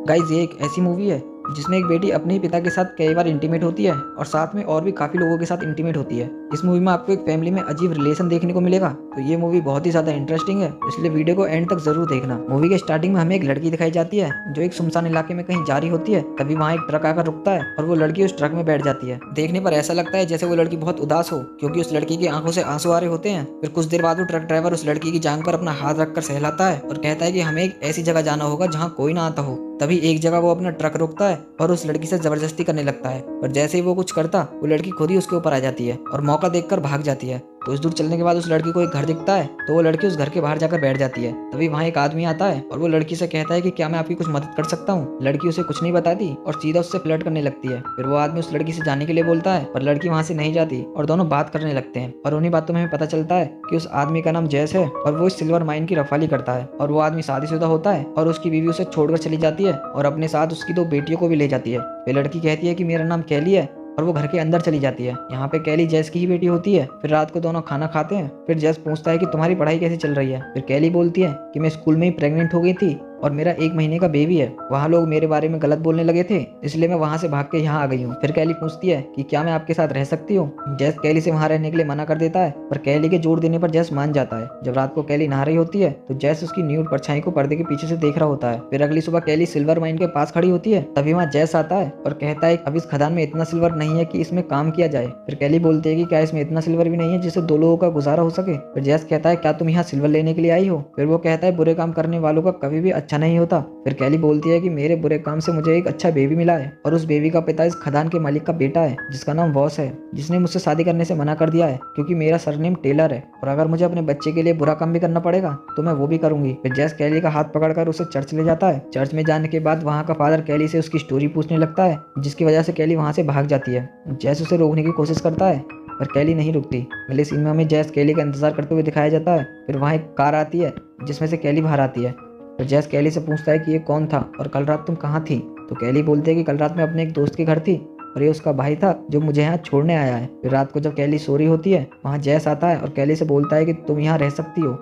Guys ये एक ऐसी मूवी है जिसमें एक बेटी अपने ही पिता के साथ कई बार इंटीमेट होती है और साथ में और भी काफ़ी लोगों के साथ इंटीमेट होती है। इस मूवी में आपको एक फैमिली में अजीब रिलेशन देखने को मिलेगा। तो ये मूवी बहुत ही ज़्यादा इंटरेस्टिंग है, इसलिए वीडियो को एंड तक जरूर देखना। मूवी के स्टार्टिंग में हमें एक लड़की दिखाई जाती है जो एक सुनसान इलाके में कहीं जा रही होती है। तभी वहाँ एक ट्रक आकर रुकता है और वो लड़की उस ट्रक में बैठ जाती है। देखने पर ऐसा लगता है जैसे वो लड़की बहुत उदास हो, क्योंकि उस लड़की की आंखों से आंसू आ रहे होते हैं। फिर कुछ देर बाद वो ट्रक ड्राइवर उस लड़की की जांघ पर अपना हाथ रखकर सहलाता है और कहता है कि हमें एक ऐसी जगह जाना होगा जहाँ कोई ना आता हो। तभी एक जगह वो अपना ट्रक रोकता है और उस लड़की से जबरदस्ती करने लगता है, पर जैसे ही वो कुछ करता वो लड़की खुद ही उसके ऊपर आ जाती है और मौका देखकर भाग जाती है। तो कुछ दूर चलने के बाद उस लड़की को एक घर दिखता है, तो वो लड़की उस घर के बाहर जाकर बैठ जाती है। तभी वहाँ एक आदमी आता है और वो लड़की से कहता है कि क्या मैं आपकी कुछ मदद कर सकता हूँ। लड़की उसे कुछ नहीं बताती और सीधा उससे फ्लर्ट करने लगती है। फिर वो आदमी उस लड़की से जाने के लिए बोलता है, पर लड़की वहाँ से नहीं जाती और दोनों बात करने लगते हैं। और उन्हीं बातों में हमें पता चलता है कि उस आदमी का नाम जैस है और वो इस सिल्वर माइन की रखवाली करता है। और वो आदमी शादीशुदा होता है और उसकी बीवी उसे छोड़कर चली जाती है और अपने साथ उसकी दो बेटियों को भी ले जाती है। फिर लड़की कहती है कि मेरा नाम कैली है और वो घर के अंदर चली जाती है। यहाँ पे कैली जैस की ही बेटी होती है। फिर रात को दोनों खाना खाते हैं। फिर जैस पूछता है कि तुम्हारी पढ़ाई कैसी चल रही है। फिर कैली बोलती है कि मैं स्कूल में ही प्रेग्नेंट हो गई थी और मेरा 1 महीने का बेबी है। वहाँ लोग मेरे बारे में गलत बोलने लगे थे, इसलिए मैं वहाँ से भाग के यहाँ आ गई हूँ। फिर कैली पूछती है कि क्या मैं आपके साथ रह सकती हूँ। जैस कैली से वहाँ रहने के लिए मना कर देता है, पर कैली के जोर देने पर जैस मान जाता है। जब रात को कैली नहा रही होती है तो जैस उसकी न्यूड परछाई को पर्दे के पीछे से देख रहा होता है। फिर अगली सुबह कैली सिल्वर माइन के पास खड़ी होती है। तभी वहाँ जैस आता है और कहता है अब इस खदान में इतना सिल्वर नहीं है कि इसमें काम किया जाए। फिर कैली बोलती है कि क्या इसमें इतना सिल्वर भी नहीं है जिससे 2 लोगों का गुजारा हो सके। फिर जैस कहता है क्या तुम यहाँ सिल्वर लेने के लिए आई हो। फिर वो कहता है बुरे काम करने वालों का कभी भी अच्छा नहीं होता। फिर कैली बोलती है कि मेरे बुरे काम से मुझे एक अच्छा बेबी मिला है और उस बेबी का पिता इस खदान के मालिक का बेटा है जिसका नाम वॉस है, जिसने मुझसे शादी करने से मना कर दिया है क्योंकि मेरा सरनेम टेलर है और अगर मुझे अपने बच्चे के लिए बुरा काम भी करना पड़ेगा तो मैं वो भी करूंगी। फिर जैस कैली का हाथ पकड़कर उसे चर्च ले जाता है। चर्च में जाने के बाद वहाँ का फादर कैली से उसकी स्टोरी पूछने लगता है, जिसकी वजह से कैली वहाँ से भाग जाती है। जैस उसे रोकने की कोशिश करता है पर कैली नहीं रुकती। अगले सीन में हमें जैस कैली का इंतजार करते हुए दिखाया जाता है। फिर वहाँ एक कार आती है जिसमें से कैली बाहर आती है। तो जैस कैली से पूछता है कि ये कौन था और कल रात तुम कहाँ थी। तो कैली बोलती है कि कल रात मैं अपने एक दोस्त के घर थी और ये उसका भाई था जो मुझे यहाँ छोड़ने आया है। फिर रात को जब कैली सो रही होती है वहाँ जैस आता है और कैली से बोलता है कि तुम यहाँ रह सकती हो।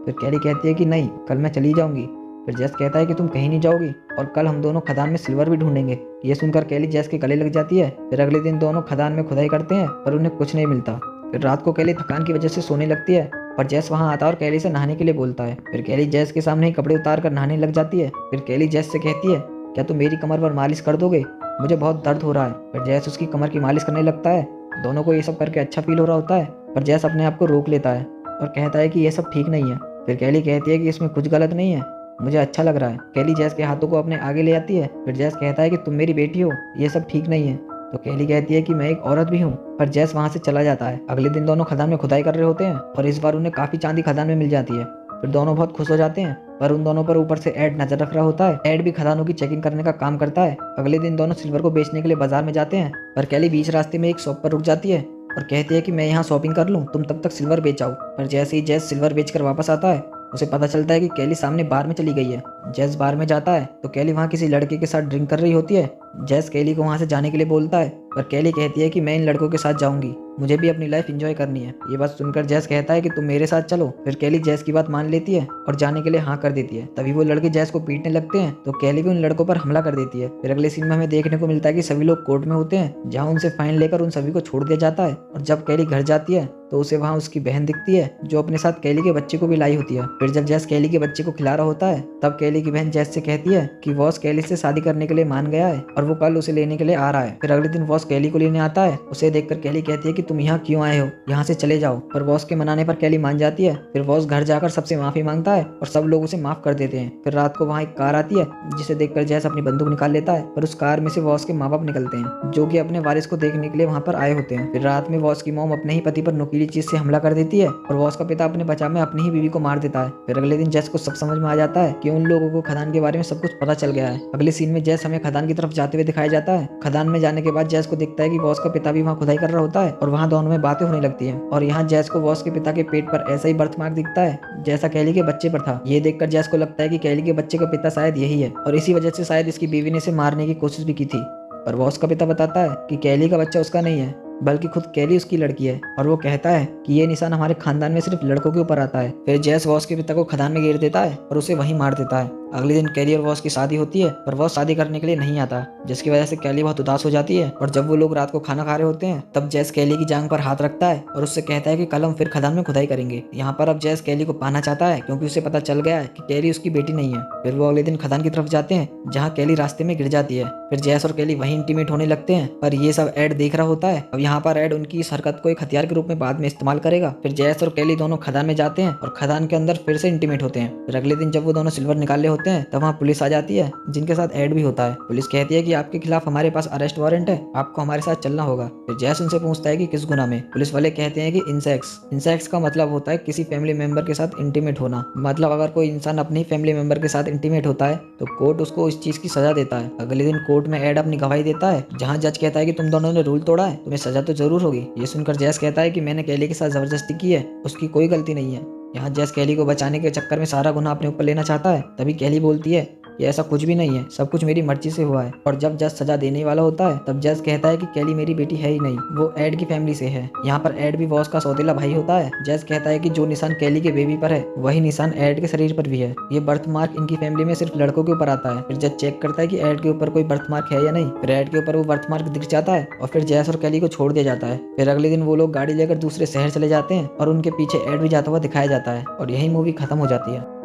फिर कैली कहती है कि नहीं, कल मैं चली जाऊंगी। फिर जैस कहता है कि तुम कहीं नहीं जाओगी और कल हम दोनों खदान में सिल्वर भी ढूंढेंगे। ये सुनकर कैली जैस के गले लग जाती है। फिर अगले दिन दोनों खदान में खुदाई करते हैं पर उन्हें कुछ नहीं मिलता। फिर रात को कैली थकान की वजह से सोने लगती है पर जैस वहाँ आता है और कैली से नहाने के लिए बोलता है। फिर कैली जैस के सामने ही कपड़े उतार कर नहाने लग जाती है। फिर कैली जैस से कहती है क्या तुम मेरी कमर पर मालिश कर दोगे, मुझे बहुत दर्द हो रहा है। फिर जैस उसकी कमर की मालिश करने लगता है। दोनों को ये सब करके अच्छा फील हो रहा होता है, पर जैस अपने आप को रोक लेता है और कहता है कि ये सब ठीक नहीं है। फिर कैली कहती है कि इसमें कुछ गलत नहीं है, मुझे अच्छा लग रहा है। कैली जैस के हाथों को अपने आगे ले आती है। फिर जैस कहता है कि तुम मेरी बेटी हो, ये सब ठीक नहीं है। तो कैली कहती है कि मैं एक औरत भी हूँ, पर जैस वहाँ से चला जाता है। अगले दिन दोनों खदान में खुदाई कर रहे होते हैं और इस बार उन्हें काफी चांदी खदान में मिल जाती है। फिर दोनों बहुत खुश हो जाते हैं, पर उन दोनों पर ऊपर से एड नजर रख रहा होता है। एड भी खदानों की चेकिंग करने का काम करता है। अगले दिन दोनों सिल्वर को बेचने के लिए बाजार में जाते हैं, पर कैली बीच रास्ते में एक शॉप पर रुक जाती है और कहती है कि मैं यहाँ शॉपिंग कर लूँ, तुम तब तक सिल्वर बेच आओ। पर जैसे ही जैस सिल्वर बेचकर वापस आता है उसे पता चलता है कि कैली सामने बार में चली गई है। जैस बार में जाता है तो कैली वहाँ किसी लड़के के साथ ड्रिंक कर रही होती है। जैस कैली को वहाँ से जाने के लिए बोलता है, पर कैली कहती है कि मैं इन लड़कों के साथ जाऊंगी, मुझे भी अपनी लाइफ एंजॉय करनी है। ये बात सुनकर जैस कहता है कि तुम मेरे साथ चलो। फिर कैली जैस की बात मान लेती है और जाने के लिए हाँ कर देती है। तभी वो लड़के जैस को पीटने लगते हैं तो कैली भी उन लड़कों पर हमला कर देती है। फिर अगले सीन में हमें देखने को मिलता है कि सभी लोग कोर्ट में होते हैं, जहाँ उनसे फाइन लेकर उन सभी को छोड़ दिया जाता है। और जब कैली घर जाती है तो उसे वहाँ उसकी बहन दिखती है जो अपने साथ कैली के बच्चे को भी लाई होती है। फिर जब जैस कैली के बच्चे को खिला रहा होता है तब कैली की बहन जैस से कहती है कि वॉस कैली से शादी करने के लिए मान गया है और वो कल उसे लेने के लिए आ रहा है। फिर अगले दिन वॉस कैली को लेने आता है। उसे देखकर कैली कहती है कि तुम यहाँ क्यों आए हो, यहाँ से चले जाओ। पर वॉस के मनाने पर कैली मान जाती है। फिर वॉस घर जाकर सबसे माफी मांगता है और सब लोग उसे माफ कर देते हैं। फिर रात को वहाँ एक कार आती है जिसे देखकर जैस अपनी बंदूक निकाल लेता है, पर उस कार में से वॉस के माँ बाप निकलते हैं जो कि अपने वारिस को देखने के लिए वहाँ पर आए होते हैं। फिर रात में वॉस की मॉम अपने ही पति पर नुकीली चीज से हमला कर देती है और वॉस का पिता अपने बचाव में अपनी ही बीवी को मार देता है। फिर अगले दिन जैस को सब समझ में आ जाता है कि उन लोगों को खदान के बारे में सब कुछ पता चल गया है। अगले सीन में जैस हमें खदान की तरफ जाते हुए दिखाया जाता है। खदान में जाने के बाद जैस को दिखता है कि वॉस का पिता भी वहाँ खुदाई कर रहा होता है और वहाँ दोनों में बातें होने लगती हैं। और यहाँ जैस को वॉस के पिता के पेट पर ऐसा ही बर्थ मार्क दिखता है जैसा कैली के बच्चे पर था। ये देखकर जैस को लगता है कि कैली के बच्चे का पिता शायद यही है और इसी वजह से शायद इसकी बीवी ने इसे मारने की कोशिश भी की थी। पर वॉस का पिता बताता है कि कैली का बच्चा उसका नहीं है बल्कि खुद कैली उसकी लड़की है और वो कहता है कि ये निशान हमारे खानदान में सिर्फ लड़कों के ऊपर आता है। फिर जैस वॉस के पिता को खदान में गिर देता है और उसे वहीं मार देता है। अगले दिन कैली और वॉस की शादी होती है, पर वॉस शादी करने के लिए नहीं आता, जिसकी वजह से कैली बहुत उदास हो जाती है। और जब वो लोग रात को खाना खा रहे होते हैं, तब जैस कैली की जांघ पर हाथ रखता है और उससे कहता है कि कल हम फिर खदान में खुदाई करेंगे। यहाँ पर अब जैस कैली को पाना चाहता है, क्योंकि उसे पता चल गया है कि कैली उसकी बेटी नहीं है। फिर वो अगले दिन खदान की तरफ जाते हैं, जहाँ कैली रास्ते में गिर जाती है। फिर जैस और कैली वहीं इंटीमेट होने लगते हैं, पर ये सब एड देख रहा होता है। अब यहाँ पर एड उनकी इस हरकत को एक हथियार के रूप में बाद में इस्तेमाल करेगा। फिर जैस और कैली दोनों खदान में जाते हैं और खदान के अंदर फिर से इंटीमेट होते हैं। फिर अगले दिन जब वो दोनों सिल्वर निकाले होते हैं, तब वहाँ पुलिस आ जाती है, जिनके साथ एड भी होता है। पुलिस कहती है कि आपके खिलाफ हमारे पास अरेस्ट वारंट है, आपको हमारे साथ चलना होगा। फिर जैस उनसे पूछता है कि किस गुना में। पुलिस वाले कहते हैं कि इंसेक्स का मतलब होता है किसी फैमिली मेंबर के साथ इंटीमेट होना। मतलब अगर कोई इंसान अपनी फैमिली मेंबर के साथ इंटीमेट होता है तो कोर्ट उसको इस चीज की सजा देता है। अगले दिन कोर्ट में एड अपनी गवाही देता है, जहाँ जज कहता है कि तुम दोनों ने रूल तोड़ा है, तुम्हें सजा तो जरूर होगी। ये सुनकर जैस कहता है कि मैंने कैली के साथ जबरदस्ती की है, उसकी कोई गलती नहीं है। यहाँ जैस कैली को बचाने के चक्कर में सारा गुनाह अपने ऊपर लेना चाहता है। तभी कैली बोलती है कि ऐसा कुछ भी नहीं है, सब कुछ मेरी मर्जी से हुआ है। और जब जज सजा देने वाला होता है, तब जज कहता है कि कैली मेरी बेटी है ही नहीं, वो एड की फैमिली से है। यहाँ पर एड भी बॉस का सौतेला भाई होता है। जज कहता है कि जो निशान कैली के बेबी पर है, वही निशान एड के शरीर पर भी है। ये बर्थ मार्क इनकी फैमिली में सिर्फ लड़कों के ऊपर आता है। फिर जज चेक करता है कि एड के ऊपर कोई बर्थ मार्क है या नहीं। फिर एड के ऊपर वो बर्थ मार्क दिख जाता है और फिर जैस और कैली को छोड़ दिया जाता है। फिर अगले दिन वो लोग गाड़ी लेकर दूसरे शहर चले जाते हैं और उनके पीछे एड भी जाता हुआ दिखाया जाता है और यही मूवी खत्म हो जाती है।